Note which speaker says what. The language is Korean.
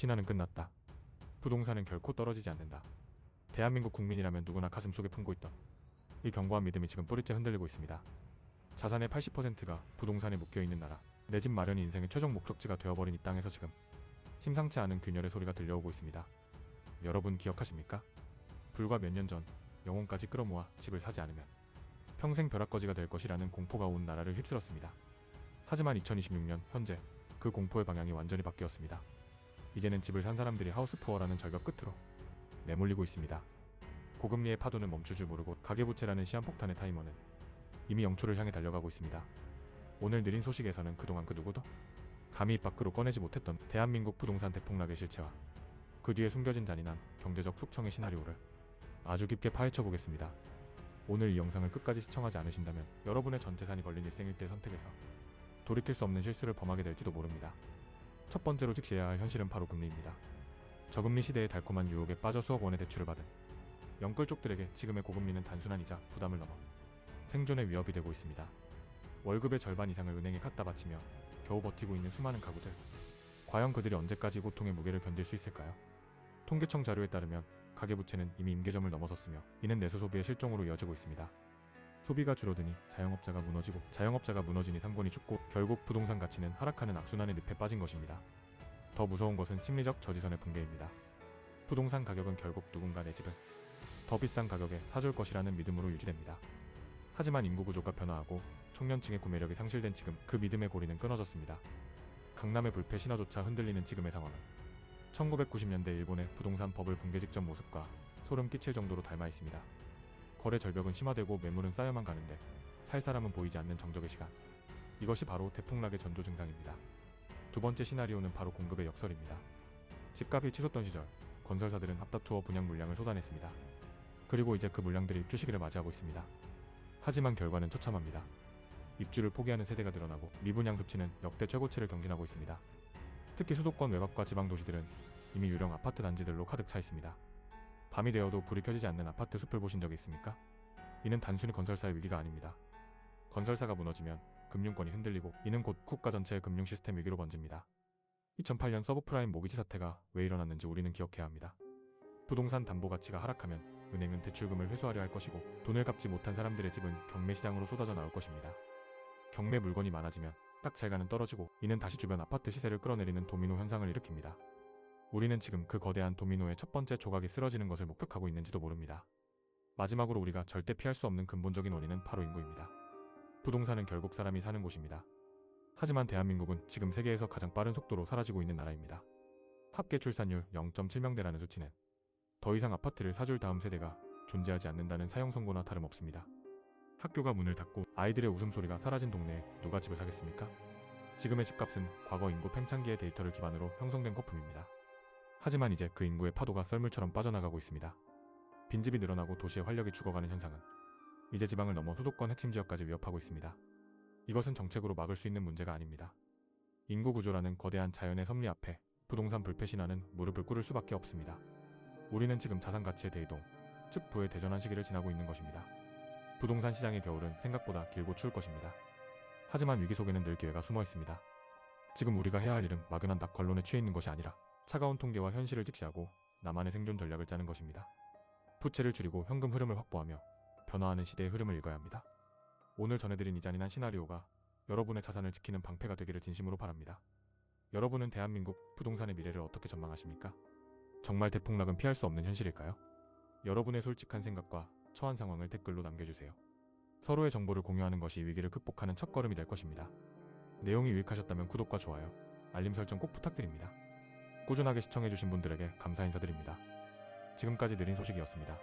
Speaker 1: 신화는 끝났다. 부동산은 결코 떨어지지 않는다. 대한민국 국민이라면 누구나 가슴속에 품고 있던 이 견고한 믿음이 지금 뿌리째 흔들리고 있습니다. 자산의 80%가 부동산에 묶여있는 나라, 내 집 마련이 인생의 최종 목적지가 되어버린 이 땅에서 지금 심상치 않은 균열의 소리가 들려오고 있습니다. 여러분 기억하십니까? 불과 몇 년 전 영혼까지 끌어모아 집을 사지 않으면 평생 벼락거지가 될 것이라는 공포가 온 나라를 휩쓸었습니다. 하지만 2026년 현재 그 공포의 방향이 완전히 바뀌었습니다. 이제는 집을 산 사람들이 하우스푸어라는 절벽 끝으로 내몰리고 있습니다. 고금리의 파도는 멈출 줄 모르고 가계부채라는 시한폭탄의 타이머는 이미 영초를 향해 달려가고 있습니다. 오늘 느린 소식에서는 그동안 그 누구도 감히 입 밖으로 꺼내지 못했던 대한민국 부동산 대폭락의 실체와 그 뒤에 숨겨진 잔인한 경제적 속청의 시나리오를 아주 깊게 파헤쳐 보겠습니다. 오늘 이 영상을 끝까지 시청하지 않으신다면 여러분의 전 재산이 걸린 일생일대 선택에서 돌이킬 수 없는 실수를 범하게 될지도 모릅니다. 첫 번째로 직시해야 할 현실은 바로 금리입니다. 저금리 시대의 달콤한 유혹에 빠져 수억 원의 대출을 받은 영끌족들에게 지금의 고금리는 단순한 이자 부담을 넘어 생존의 위협이 되고 있습니다. 월급의 절반 이상을 은행에 갖다 바치며 겨우 버티고 있는 수많은 가구들. 과연 그들이 언제까지 고통의 무게를 견딜 수 있을까요? 통계청 자료에 따르면 가계부채는 이미 임계점을 넘어섰으며 이는 내수 소비의 실종으로 이어지고 있습니다. 소비가 줄어드니 자영업자가 무너지고 자영업자가 무너지니 상권이 죽고 결국 부동산 가치는 하락하는 악순환의 늪에 빠진 것입니다. 더 무서운 것은 심리적 저지선의 붕괴입니다. 부동산 가격은 결국 누군가 내 집을 더 비싼 가격에 사줄 것이라는 믿음으로 유지됩니다. 하지만 인구 구조가 변화하고 청년층의 구매력이 상실된 지금 그 믿음의 고리는 끊어졌습니다. 강남의 불패 신화조차 흔들리는 지금의 상황은 1990년대 일본의 부동산 버블 붕괴 직전 모습과 소름 끼칠 정도로 닮아 있습니다. 거래 절벽은 심화되고 매물은 쌓여만 가는데 살 사람은 보이지 않는 정적의 시간. 이것이 바로 대폭락의 전조 증상입니다. 두 번째 시나리오는 바로 공급의 역설입니다. 집값이 치솟던 시절 건설사들은 앞다투어 분양 물량을 쏟아냈습니다. 그리고 이제 그 물량들이 입주 시기를 맞이하고 있습니다. 하지만 결과는 처참합니다. 입주를 포기하는 세대가 늘어나고 미분양 습치는 역대 최고치를 경신하고 있습니다. 특히 수도권 외곽과 지방 도시들은 이미 유령 아파트 단지들로 가득 차 있습니다. 밤이 되어도 불이 켜지지 않는 아파트 숲을 보신 적이 있습니까? 이는 단순히 건설사의 위기가 아닙니다. 건설사가 무너지면 금융권이 흔들리고 이는 곧 국가 전체의 금융 시스템 위기로 번집니다. 2008년 서브프라임 모기지 사태가 왜 일어났는지 우리는 기억해야 합니다. 부동산 담보 가치가 하락하면 은행은 대출금을 회수하려 할 것이고 돈을 갚지 못한 사람들의 집은 경매 시장으로 쏟아져 나올 것입니다. 경매 물건이 많아지면 딱잘가는 떨어지고 이는 다시 주변 아파트 시세를 끌어내리는 도미노 현상을 일으킵니다. 우리는 지금 그 거대한 도미노의 첫 번째 조각이 쓰러지는 것을 목격하고 있는지도 모릅니다. 마지막으로 우리가 절대 피할 수 없는 근본적인 원인은 바로 인구입니다. 부동산은 결국 사람이 사는 곳입니다. 하지만 대한민국은 지금 세계에서 가장 빠른 속도로 사라지고 있는 나라입니다. 합계 출산율 0.7명대라는 수치는 더 이상 아파트를 사줄 다음 세대가 존재하지 않는다는 사형 선고나 다름없습니다. 학교가 문을 닫고 아이들의 웃음소리가 사라진 동네에 누가 집을 사겠습니까? 지금의 집값은 과거 인구 팽창기의 데이터를 기반으로 형성된 거품입니다. 하지만 이제 그 인구의 파도가 썰물처럼 빠져나가고 있습니다. 빈집이 늘어나고 도시의 활력이 죽어가는 현상은 이제 지방을 넘어 수도권 핵심 지역까지 위협하고 있습니다. 이것은 정책으로 막을 수 있는 문제가 아닙니다. 인구 구조라는 거대한 자연의 섭리 앞에 부동산 불패 신화는 무릎을 꿇을 수밖에 없습니다. 우리는 지금 자산 가치의 대이동, 즉 부의 대전환 시기를 지나고 있는 것입니다. 부동산 시장의 겨울은 생각보다 길고 추울 것입니다. 하지만 위기 속에는 늘 기회가 숨어 있습니다. 지금 우리가 해야 할 일은 막연한 낙관론에 취해 있는 것이 아니라 차가운 통계와 현실을 직시하고 나만의 생존 전략을 짜는 것입니다. 부채를 줄이고 현금 흐름을 확보하며 변화하는 시대의 흐름을 읽어야 합니다. 오늘 전해드린 이 잔인한 시나리오가 여러분의 자산을 지키는 방패가 되기를 진심으로 바랍니다. 여러분은 대한민국 부동산의 미래를 어떻게 전망하십니까? 정말 대폭락은 피할 수 없는 현실일까요? 여러분의 솔직한 생각과 처한 상황을 댓글로 남겨주세요. 서로의 정보를 공유하는 것이 위기를 극복하는 첫걸음이 될 것입니다. 내용이 유익하셨다면 구독과 좋아요, 알림 설정 꼭 부탁드립니다. 꾸준하게 시청해주신 분들에게 감사 인사드립니다. 지금까지 느린 소식이었습니다.